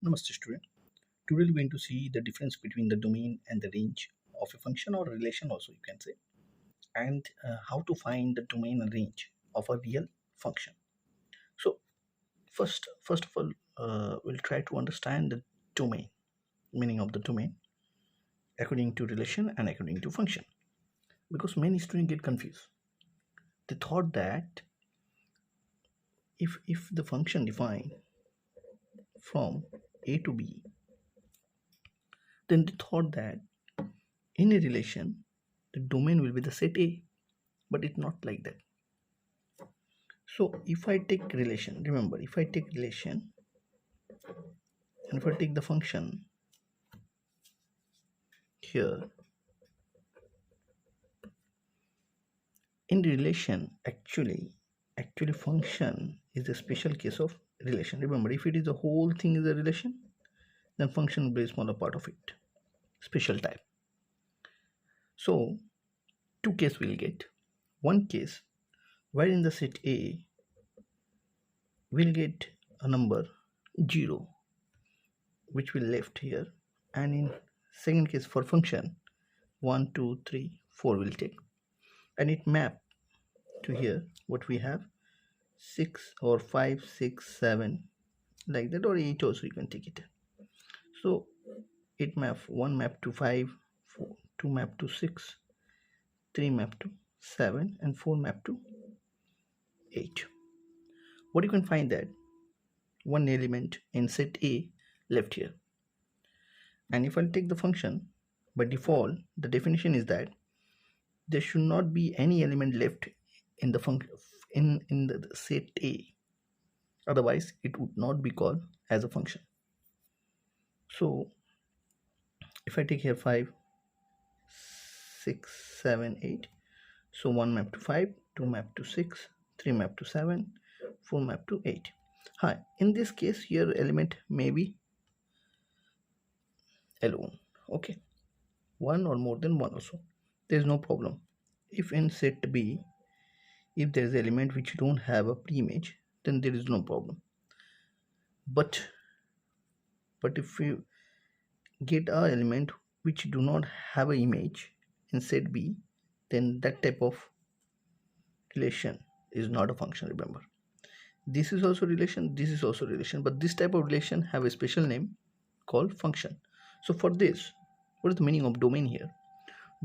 Namaste student. Today we're going to see the difference between the domain and the range of a function or a relation also you can say, and how to find the domain and range of a real function. So first of all, we'll try to understand the domain, meaning of the domain according to relation and according to function, because many students get confused. They thought that if the function defined from A to B, then they thought that in a relation the domain will be the set A, but it's not like that. So if I take relation, remember, if I take relation and if I take the function here, in relation, actually function is a special case of relation. Remember, if it is the whole thing is a relation, then function will be a smaller part of it, special type. So two cases we'll get. One case where in the set A we'll get a number 0 which will left here, and in second case for function 1 2 3 4 will take, and it map to here what we have 6 or 5 6 7 like that, or 8 also you can take it. So it map 1 map to 5, 4, 2 map to 6, 3 map to 7, and 4 map to 8. What you can find that one element in set A left here, and if I take the function, by default the definition is that there should not be any element left in the function in the set A, otherwise it would not be called as a function. So if I take here 5 6 7 8, so 1 map to 5, 2 map to 6, 3 map to 7, 4 map to 8. Hi, in this case here element may be alone, okay, one or more than one also, there is no problem. If in set B, if there is an element which don't have a pre-image, then there is no problem. But if we get a element which do not have an image in set B, then that type of relation is not a function. Remember, this is also relation, this is also relation, but this type of relation have a special name called function. So for this, what is the meaning of domain here?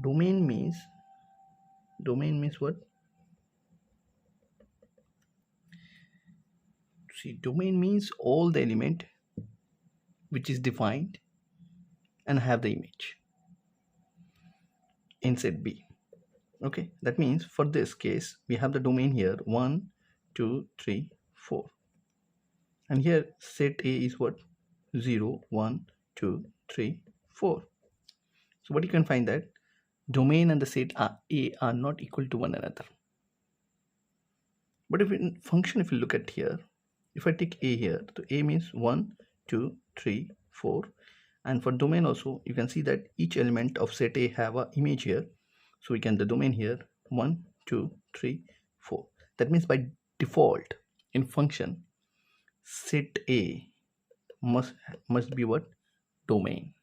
Domain means what? See, domain means all the element which is defined and have the image in set B. Okay, that means for this case we have the domain here 1 2 3 4, and here set A is what? 0 1 2 3 4. So what you can find that domain and the set A are not equal to one another. But if in function, if you look at here, if I take A here, so A means 1 2 3 4, and for domain also you can see that each element of set A have a image here, so we can the domain here 1 2 3 4. That means by default in function set A must be what? Domain.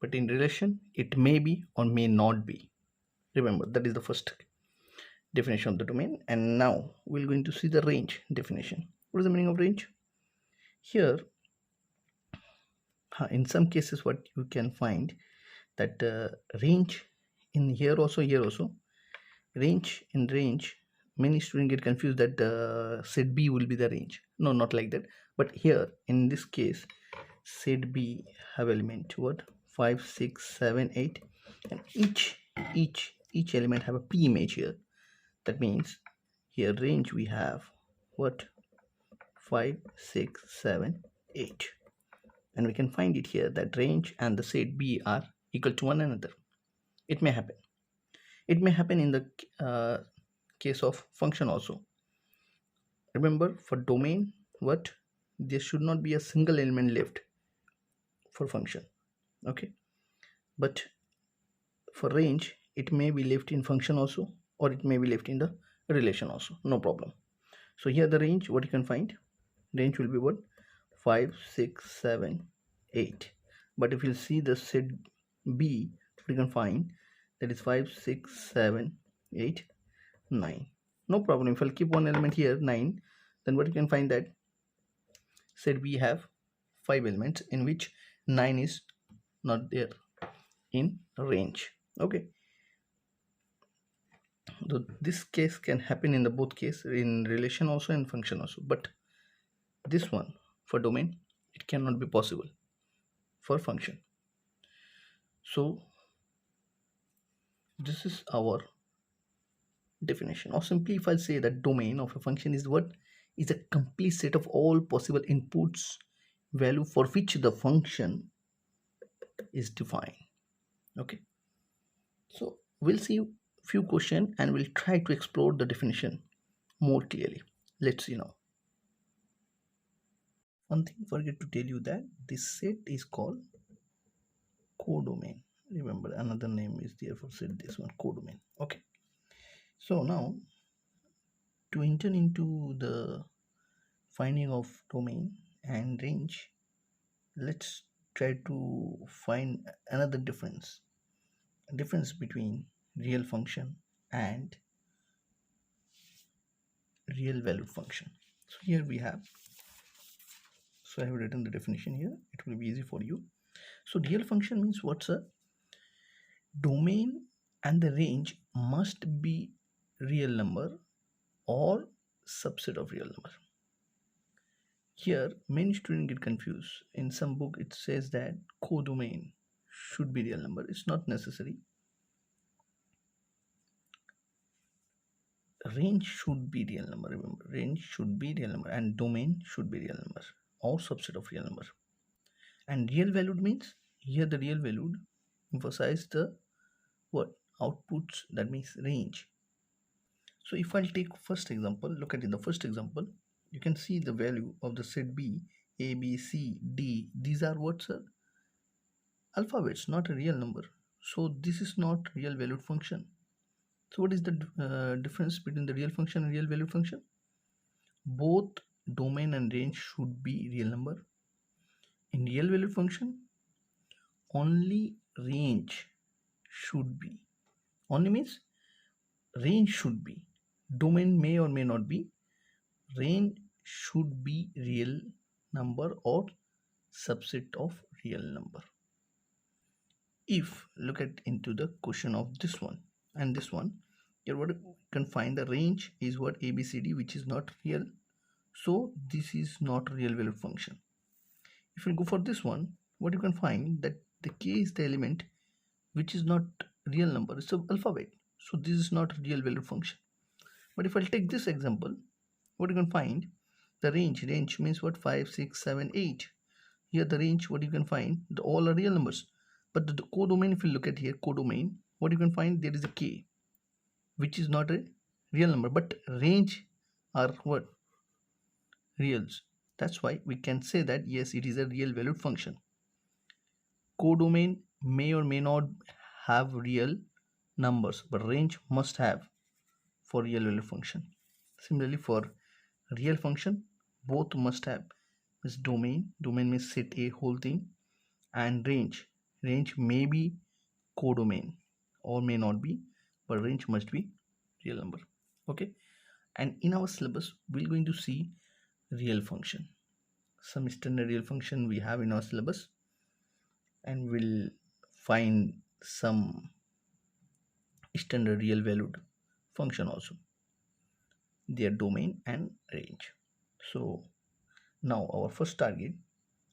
But in relation it may be or may not be. Remember, that is the first definition of the domain. And now we're going to see the range definition. What is the meaning of range? Here in some cases what you can find that range in here also range, in range many students get confused that set B will be the range. No, not like that. But here in this case set B have element what? 5 6 7 8, and each element have a pre-image here. That means here range we have what? 5 6 7 8, and we can find it here that range and the set B are equal to one another. It may happen in the case of function also. Remember, for domain what? There should not be a single element left for function, okay, but for range it may be left in function also, or it may be left in the relation also, no problem. So here the range, what you can find, range will be what? 5, 6, 7, 8. But if you see the set B, we can find that is 5, 6, 7, 8, 9. No problem. If I'll keep one element here, 9, then what you can find that set B have 5 elements in which 9 is not there in range. Okay. So this case can happen in the both case, in relation also and function also. But this one for domain, it cannot be possible for function. So this is our definition. Or simply if I say that domain of a function is what is a complete set of all possible inputs value for which the function is defined. Okay, so we'll see few questions and we'll try to explore the definition more clearly. Let's see now. One thing forget to tell you that this set is called codomain. Remember, another name is there for set, this one codomain. Okay, so now to enter into the finding of domain and range, let's try to find another difference between real function and real valued function. So here we have, so I have written the definition here, it will be easy for you. So real function means what's a domain and the range must be real number or subset of real number. Here many students get confused. In some book it says that codomain should be real number. It's not necessary. Range should be real number. Remember, range should be real number and domain should be real number or subset of real number. And real valued means here the real valued emphasize the what outputs, that means range. So if I'll take first example, look at in the first example, you can see the value of the set B, A, B, C, D. These are what, sir? Alphabets, not a real number. So this is not real valued function. So what is the difference between the real function and real valued function? Both domain and range should be real number. In real valued function, only range should be. Only means range should be. Domain may or may not be. Range should be real number or subset of real number. If look at into the question of this one and this one, here what you can find the range is what ABCD, which is not real. So this is not a real valued function. If you go for this one, what you can find that the K is the element which is not real number, it's an alphabet. So this is not a real valued function. But if I'll take this example, what you can find the range means what 5, 6, 7, 8. Here the range, what you can find, the all are real numbers. But the codomain, if you look at here codomain, what you can find, there is a K which is not a real number, but range are what reals. That's why we can say that yes, it is a real valued function. Codomain may or may not have real numbers, but range must have for real valued function. Similarly, for real function, both must have. Is domain means set a whole thing, and range may be codomain or may not be, but range must be real number. Okay, and in our syllabus we're going to see real function, some standard real function we have in our syllabus, and we'll find some standard real valued function also, their domain and range. So now our first target,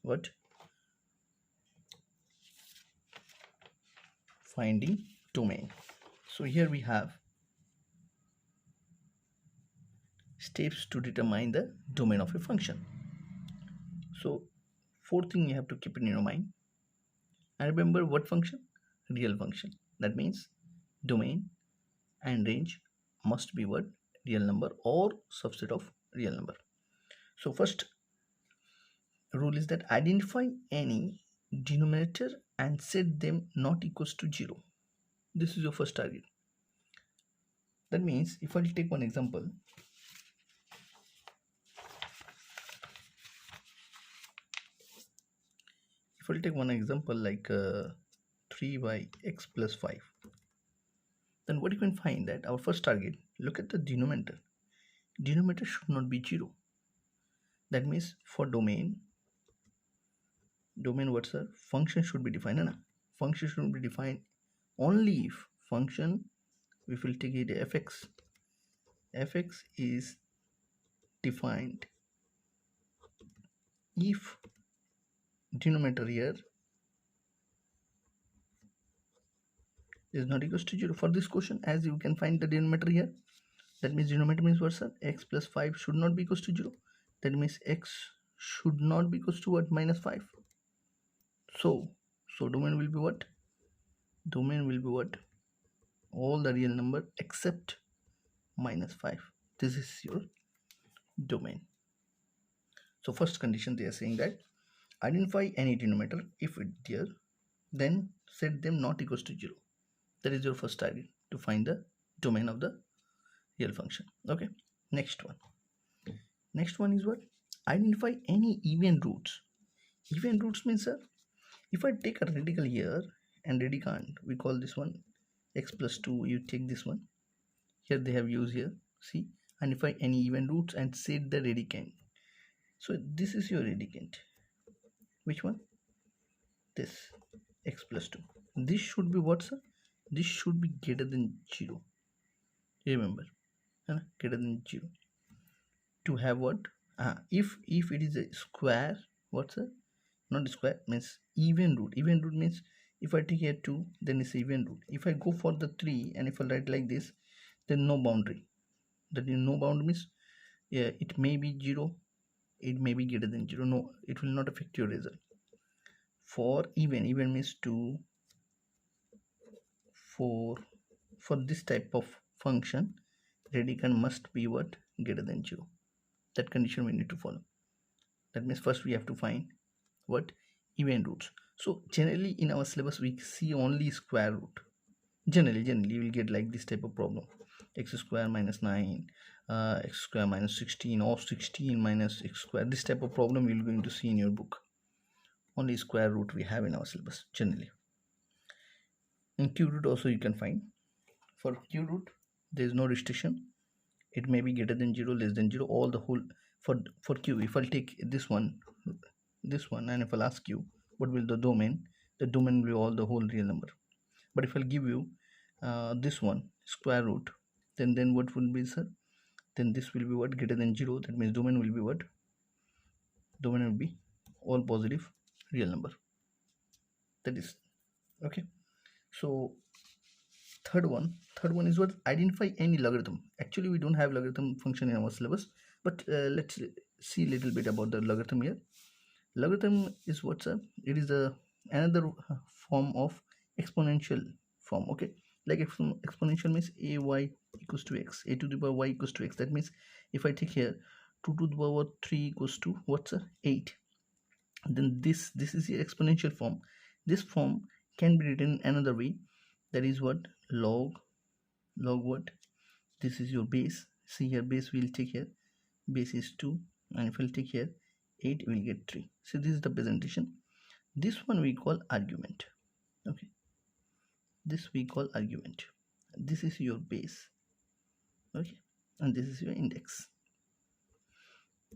what? Finding domain. So here we have steps to determine the domain of a function. So fourth thing you have to keep in your mind, and remember what function? Real function. That means domain and range must be what? Real number or subset of real number. So first rule is that identify any denominator and set them not equals to 0. This is your first target. That means if I take one example, If we'll take one example like 3 by x plus 5, then what you can find that our first target, look at the denominator should not be 0. That means for domain what's a function should be defined, na? Function should be defined only if function, if we'll take it fx is defined if denominator here is not equals to 0. For this question, as you can find the denominator here, that means denominator means what, sir? X plus 5 should not be equals to 0. That means x should not be equals to what? Minus 5. So domain will be what? Domain will be what? All the real number except minus 5. This is your domain. So first condition, they are saying that identify any denominator. If it's there, then set them not equals to 0. That is your first target, to find the domain of the real function. Okay, next one is what? Identify any even roots. Even roots means, sir, if I take a radical here and radicand, we call this one x plus 2, you take this one here, they have used here, see, identify any even roots and set the radicand. So this is your radicand. Which one? This x plus 2. This should be what, sir? This should be greater than 0. Remember, greater than 0. To have what? If it is a square, what's that? Not square, means even root. Even root means if I take here 2, then it's even root. If I go for the 3 and if I write like this, then no boundary. That is no boundary means, yeah, it may be 0, it may be greater than 0. No, it will not affect your result. For even means 2, 4. For this type of function, radicand must be what? Greater than 0. That condition we need to follow. That means first we have to find what? Even roots. So generally in our syllabus we see only square root. Generally you will get like this type of problem: x square minus 9, x square minus 16, or 16 minus x square. This type of problem you're going to see in your book. Only square root we have in our syllabus generally. In q root also you can find. For q root there is no restriction. It may be greater than 0, less than 0, all the whole. For q, if I'll take this one, and if I'll ask you what will the domain will be all the whole real number. But if I'll give you this one, square root, then what will be, sir? Then this will be what? Greater than 0. That means domain will be what? Domain will be all positive real number. That is okay. So third one is what? Identify any logarithm. Actually we don't have logarithm function in our syllabus, but let's see a little bit about the logarithm here. Logarithm is what, sir? It is another form of exponential form. Okay, like exponential means ay equals to x, a to the power y equals to x. That means if I take here 2 to the power 3 equals to what's 8, then this is the exponential form. This form can be written another way, that is what? Log what? This is your base. See here, base we'll take here, base is 2, and if we'll take here 8, we'll get 3. So this is the presentation. This one we call argument. Okay, this we call argument. This is your base. Okay, and this is your index.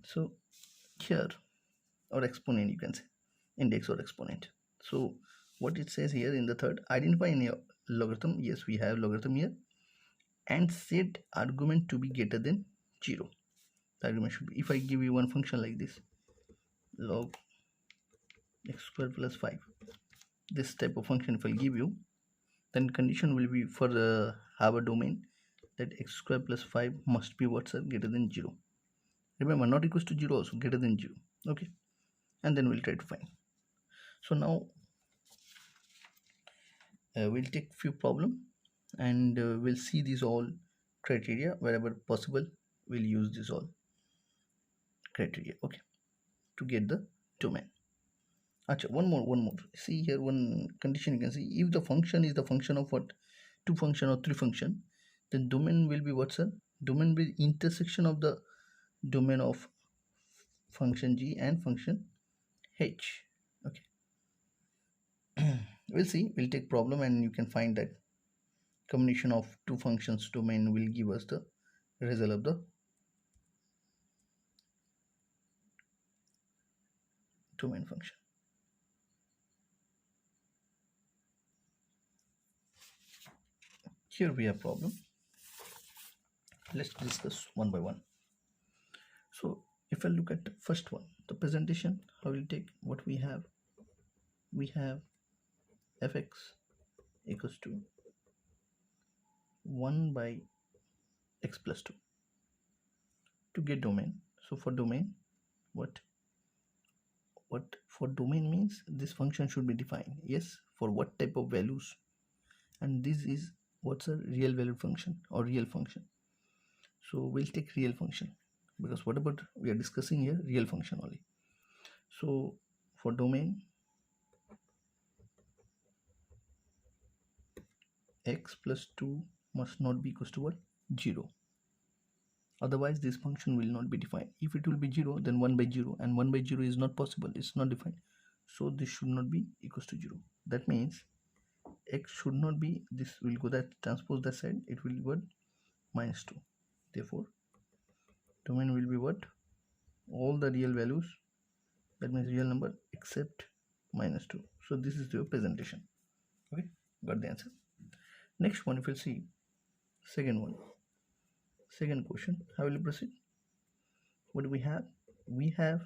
So here, or exponent, you can say index or exponent. So what it says here in the third, identify any logarithm. Yes, we have logarithm here, and set argument to be greater than 0. The argument should be, if I give you one function like this, log x square plus 5, this type of function if I'll give you, then condition will be for our domain that x square plus 5 must be what's greater than 0. Remember, not equals to 0, also greater than 0. Okay, and then we'll try to find. So now we'll take few problem, and we'll see these all criteria. Wherever possible, we'll use this all criteria, okay, to get the domain. Achha, one more. See here, one condition you can see. If the function is the function of what? 2 function or 3 function, then domain will be what, sir? Domain will be intersection of the domain of function g and function h. Okay, We'll see, we'll take problem and you can find that combination of two functions domain will give us the result of the domain function. Here we have problem. Let's discuss one by one. So if I look at the first one, the presentation, I will take what we have. We have fx equals to 1 by x plus 2 to get domain. So for domain, what for domain means this function should be defined. Yes, for what type of values, and this is what's a real valued function or real function. So we'll take real function because whatever we are discussing here, real function only. So for domain, x plus 2 must not be equals to what? 0. Otherwise this function will not be defined. If it will be 0, then 1 by 0, and 1 by 0 is not possible, it's not defined. So this should not be equals to 0. That means x should not be, this will go that transpose that side, it will be what? Minus 2. Therefore domain will be what? All the real values, that means real number except minus 2. So this is your presentation. Okay, got the answer. Next one, if you see second one, second question, how will you proceed? What do we have? We have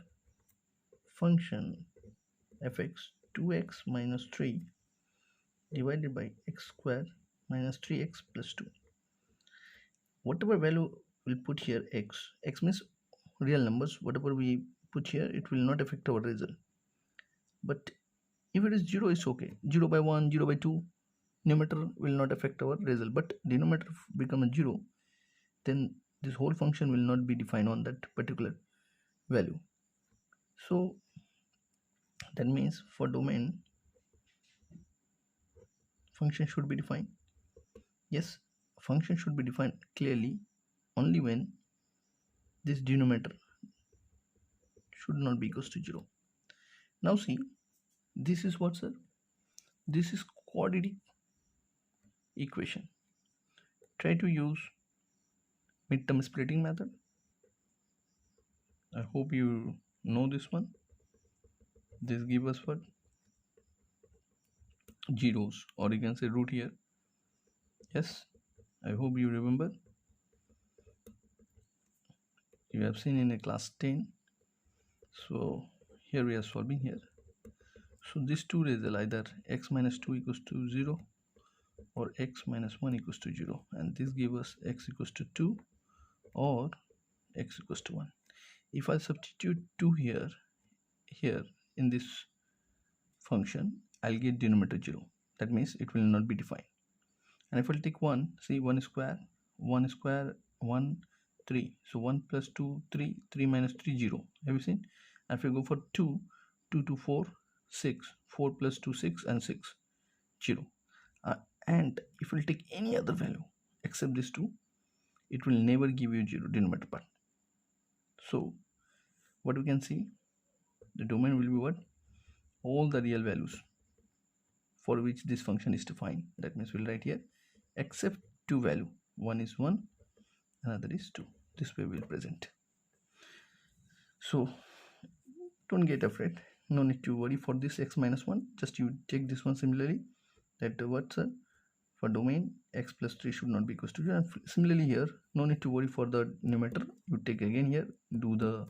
function fx 2x minus 3 divided by x square minus 3x plus 2. Whatever value we'll put here, x means real numbers, whatever we put here, it will not affect our result. But if it is 0, it's okay. 0 by 1, 0 by 2, numerator will not affect our result, but denominator become a 0, then this whole function will not be defined on that particular value. So that means for domain, function should be defined. Yes, function should be defined clearly only when this denominator should not be equals to 0. Now see, this is what, sir? This is quadratic equation. Try to use midterm splitting method. I hope you know this one. This gives us what? Zeros, or you can say root here. Yes, I hope you remember. You have seen in a class 10. So here we are solving here. So these two result, either x minus 2 equals to 0 or x minus 1 equals to 0, and this gives us x equals to 2 or x equals to 1. If I substitute 2 here in this function, I'll get denominator 0. That means it will not be defined. And if I'll take 1, see 1 square 1 square 1 3, so 1 plus 2 3, 3 minus 3 0. Have you seen? And if you go for 2, 2 to 4 6, 4 plus 2 6, and 6 0. And if we'll take any other value except this 2, it will never give you 0 denominator part. So what we can see, the domain will be what? All the real values for which this function is defined. That means we'll write here except two value, one is 1, another is 2. This way we'll present. So don't get afraid, no need to worry for this x minus 1. Just you take this one similarly, that what's for domain x plus 3 should not be equals to 0. And similarly here, no need to worry for the numerator. You take again here, do the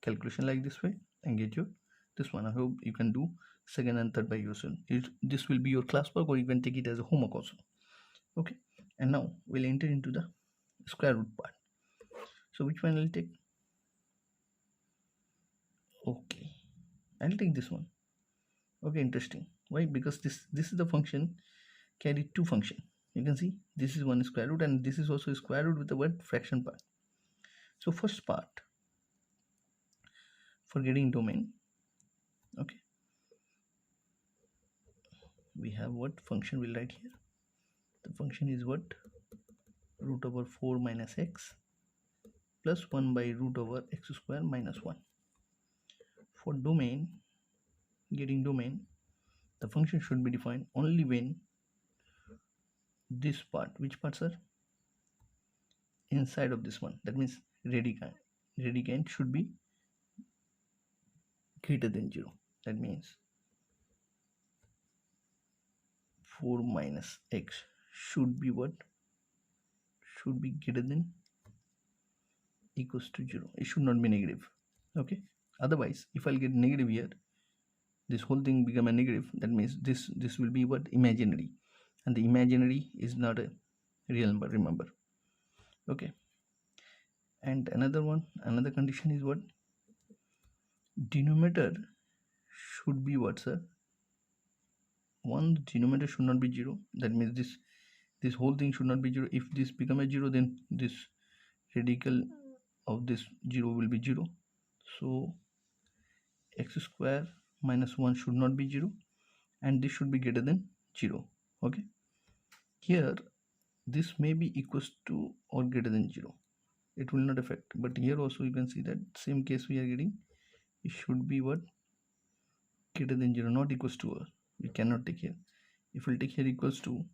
calculation like this way and get your this one. I hope you can do second and third by yourself. This will be your classwork, or you can take it as a homework also. Okay, and now we'll enter into the square root part. So which one I'll take? Okay, I'll take this one. Okay, interesting. Why? Because this is the function carry two function. You can see this is one square root, and this is also a square root with the word fraction part. So first part, for getting domain, okay, we have what function we'll write here. The function is what? Root over 4 minus x plus 1 by root over x square minus 1. For domain, getting domain, The function should be defined only when this part, which parts are inside of this one, that means radicand should be greater than 0. That means 4 minus x should be what? Should be greater than equals to 0. It should not be negative. Okay, otherwise if I'll get negative here, this whole thing become a negative. That means this will be what? Imaginary, and the imaginary is not a real number, remember. Okay, and another condition is what? Denominator should be what, sir? One, denominator should not be 0. That means this whole thing should not be 0. If this become a 0, then this radical of this 0 will be 0. So x square minus 1 should not be 0, and this should be greater than 0. Okay, here this may be equals to or greater than 0. It will not affect, but here also you can see that same case we are getting. It should be what? Greater than 0, not equals to. We cannot take here. If we'll take here equals to,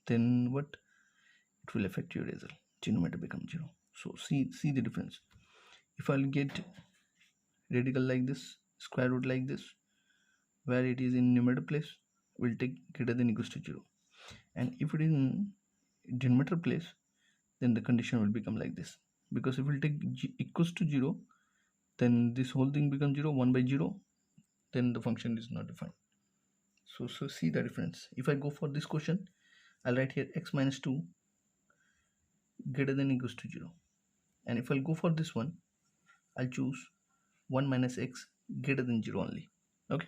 then what? It will affect your result. Denominator becomes 0. So see the difference. If I'll get radical like this, square root like this, where it is in numerator place, we'll take greater than equals to 0. And if it is in denominator place, then the condition will become like this. Because if we'll take equals to 0, then this whole thing becomes 0, 1 by 0, then the function is not defined. So see the difference. If I go for this question, I'll write here x minus 2 greater than equals to 0. And if I'll go for this one, I'll choose 1 minus x greater than 0 only. Okay,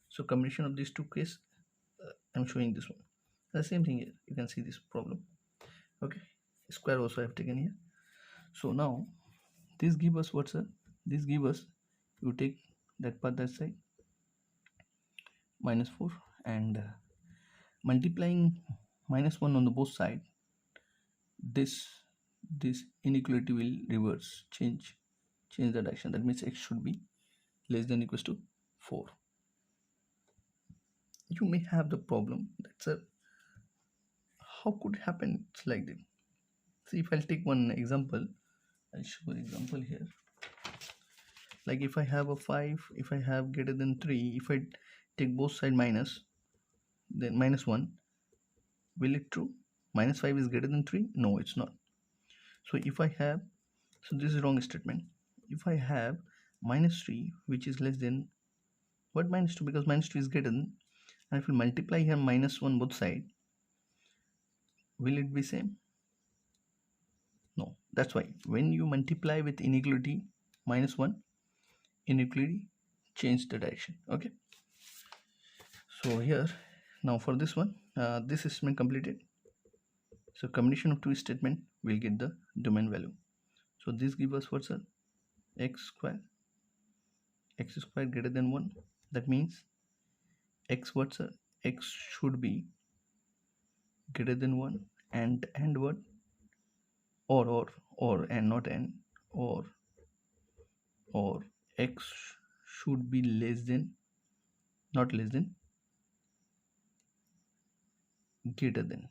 so combination of these two cases, I'm showing this one. The same thing here, you can see this problem. Okay, square also I have taken here. So now this give us what, sir? This give us, you take that part that side, minus 4, and multiplying minus 1 on the both side, this inequality will reverse, change the direction. That means x should be less than equals to 4. You may have the problem that's a, how could it happen? It's like that. See, if I'll take one example, I'll show an example here. Like if I have a 5, if I have greater than 3, if I take both side minus, then minus 1, will it true? Minus 5 is greater than 3? No, it's not. So if I have, so this is wrong statement. If I have minus 3, which is less than, what minus 2? Because minus 2 is greater than, and if we multiply here minus 1 both side, will it be same? No. That's why when you multiply with inequality minus 1, inequality change the direction. Okay, so here now for this one, this statement completed. So combination of two statement will get the domain value. So this gives us what's a x square greater than 1. That means x what's a x should be greater than 1, and what, or and not and, or x should be less than, not less than, greater than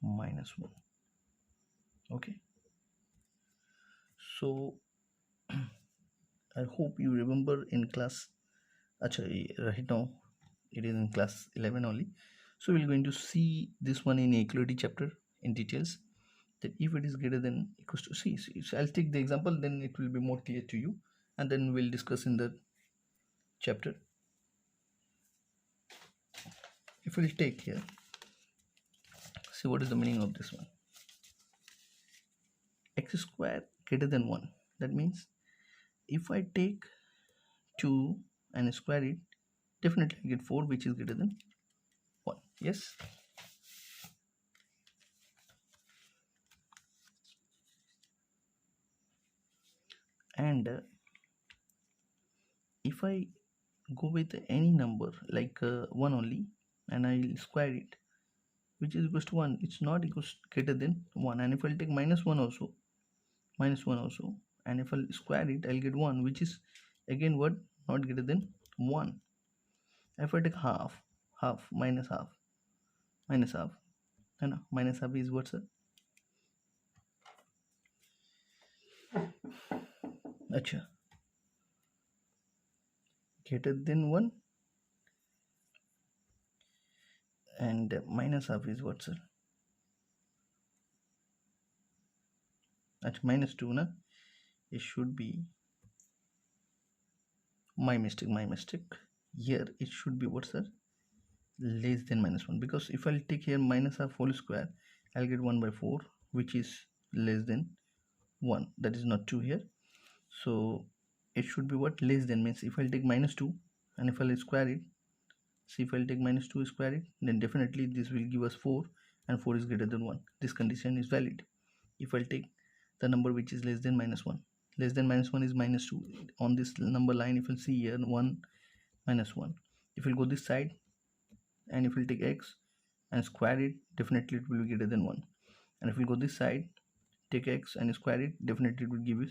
minus 1. Okay, so I hope you remember in class, actually right now it is in class 11 only. So we're going to see this one in equality chapter in details, that if it is greater than equals to c. So I'll take the example, then it will be more clear to you, and then we'll discuss in the chapter. If we'll take here, see what is the meaning of this one. X square greater than 1. That means if I take 2 and square it, definitely I get 4, which is greater than 1. Yes. And if I go with any number like 1 only, and I'll square it, which is equals to 1, it's not equals greater than 1. And if I'll take minus 1 also, and if I'll square it, I'll get 1, which is again what, not greater than 1. If I take half, half minus half, minus half, and minus half is what, sir? Acha, greater than 1, and minus half is what, sir? Acha, minus 2, na? It should be my mistake. Here it should be what, sir? Less than minus 1, because if I'll take here minus half whole square, I'll get 1 by 4, which is less than 1. That is not 2 here. So it should be what? Less than, means if I'll take minus 2 and if I'll square it, see, if I'll take minus 2 square it, then definitely this will give us 4, and 4 is greater than 1. This condition is valid. If I'll take the number which is less than minus 1, less than minus 1 is minus 2. On this number line, if you'll see here 1 minus 1, if you'll go this side and if we'll take x and square it, definitely it will be greater than 1. And if we go this side, take x and square it, definitely it will give us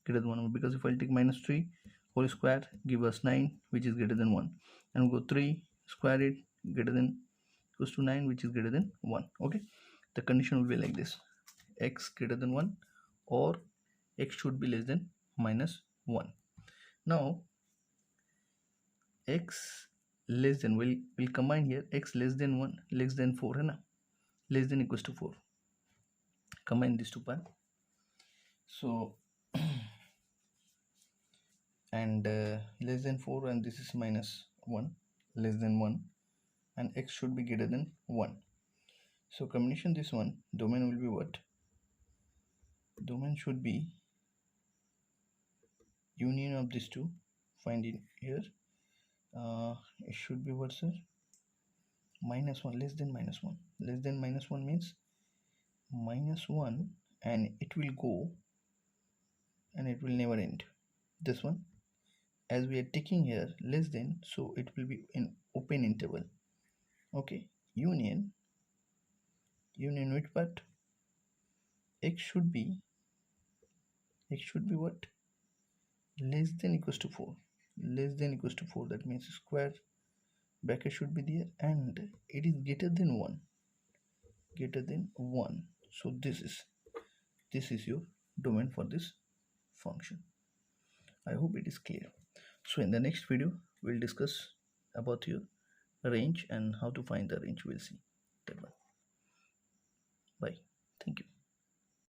greater than 1, because if I'll take minus 3 whole square, give us 9, which is greater than 1, and we go 3 square it, greater than equals to 9, which is greater than 1. Okay, the condition will be like this: x greater than 1, or x should be less than minus 1. Now x less than, will combine here, x less than 1, less than 4 है ना, less than equals to 4, combine these two part. So and less than 4, and this is minus 1, less than 1, and x should be greater than 1. So combination this one, domain will be what? Domain should be union of these two. Find it here. It should be what, sir? Minus 1, less than minus 1. Less than minus 1 means minus 1, and it will go and it will never end. This one, as we are taking here less than, so it will be in open interval. Okay, union with what? X should be what? Less than equals to 4. Less than equals to 4, that means square bracket should be there, and it is greater than 1. So this is your domain for this function. I hope it is clear. So in the next video we'll discuss about your range and how to find the range. We'll see that one. Bye. Thank you.